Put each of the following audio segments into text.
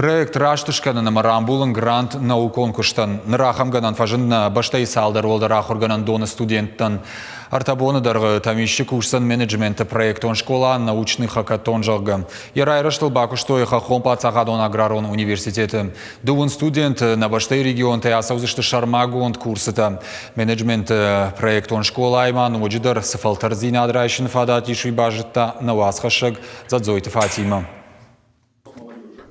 Проект раштышканы намарам булын грант нау конкурстан. Нырахам ганан фажын баштай салдар олдарах органан доны студенттан. Артабоны дарғы тамишчи курсан менеджменті проектон школа научный хакатон жалга. Ярай раштыл бакуштой хахом пацахадон аграрон университеті. Дуын студент на баштай регион таясаузышты шармагунд курсыта. Менеджмент проектон школа айман уджидар сыфалтарзин адрайшын фадатиши бажытта навасхашыг задзойты Фатима.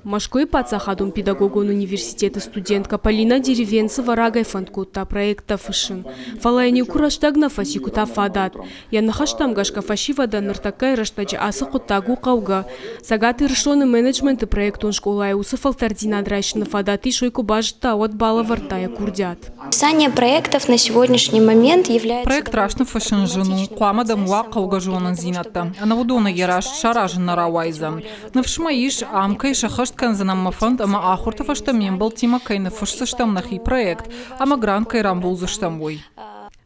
Машкой пацахадун педагогон университета студентка Полина Деревенцева рагай фанкута проекта фышин. Фалайни кураштагна фасикута фадат. Я нахаштам гашка фашивада нартакай раштаджи асыкутагу кауга. Сагаты решены менеджмент и проектон школа и усыфалтардина драйшина фадат и шойку бажта от бала вартая курдят. Описание проектов на сегодняшний момент является... Проект рашны фашин жену, куамадам уа каугажуанан зината. Анавудона яраш шаражын нарауайза. Навшмаиш амкай шахаш Канзанам мафанд, ама ахурта фаштам ембал тима кайна фашсаштам нахи проект, ама грант кайрам был заштамвой.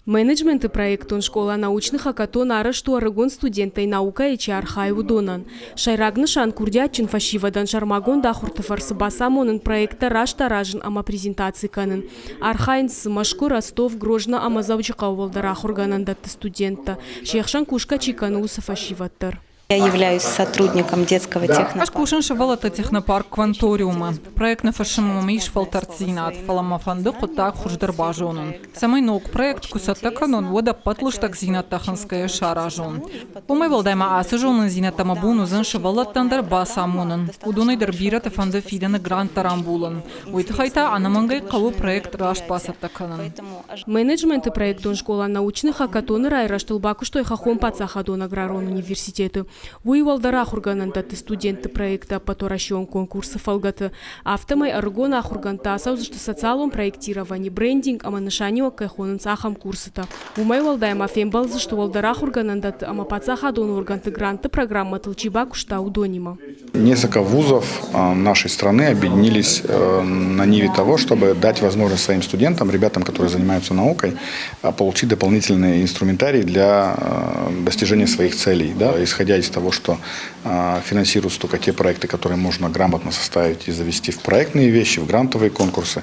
Менеджмент и проектон школа научных хакатон арашту арагон студента и наука и чархай удонан. Шайрагны шан курдячин фашивадан шармагон дахурта фарсабасамонын проекта раштаражын ама презентации канын. Архайнс Машку Ростов Грожна ама завчикау волдарах органандатты студента. Шейхшан кушка чиканы уса фашиваттар. Я являюсь сотрудником детского технопарка. Ашкушин шевалата технопарк Кванториума. Проект на фашимум иш фалтарцинат, фаламафандыку так хуждарбажонун. Самый наук проект кусатаканон вода патлыштак зинатаханская шаражон. Умай валдайма асыжонын зинатамабуну зын шевалаттандар басамунын. Удунай дарбирата фанда фиданы грант тарамбулын. Уйтхайта анамангай каву проект раш пасаттаканын. Менеджмент и проектон школа научных хакатоны райраштылбаку что и хахом пацахадон аграрон университету. Выявалдара хурганандаты студенты проекта поторащен конкурса фалгаты. Автомай аргона хурганта саузышты социалом проектирование, брендинг, аманышанио кайхонын цахам курсыта. Умай валдай мафем балзы, что валдара хурганандаты ама пацахадон урганты гранты программа толчиба кушта удонима. Несколько вузов нашей страны объединились на ниве того, чтобы дать возможность своим студентам, ребятам, которые занимаются наукой, получить дополнительный инструментарий для достижения своих целей. Да? Исходя из того, что финансируются только те проекты, которые можно грамотно составить и завести в проектные вещи, в грантовые конкурсы.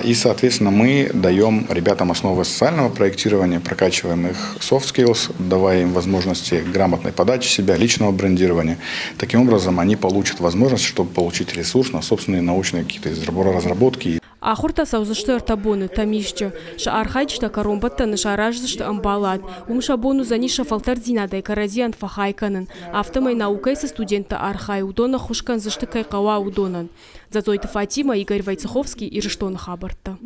И, соответственно, мы даем ребятам основы социального проектирования, прокачиваем их soft skills, давая им возможности грамотной подачи себя, личного брендирования. Таким образом, они получат возможность, чтобы получить ресурс на собственные научные какие-то разработки. Ахурта саузышты артабоны тамишчы. Ша архайчта коромбатта на шаражзышты амбалат. Шабону заниша фалтардинадай каразиан фахайканын. Автомай наукай со студента архай удона хушкан зашты кайкава удонан. Зацойты Фатима, Игорь Войцеховский и Рештон Хабарта.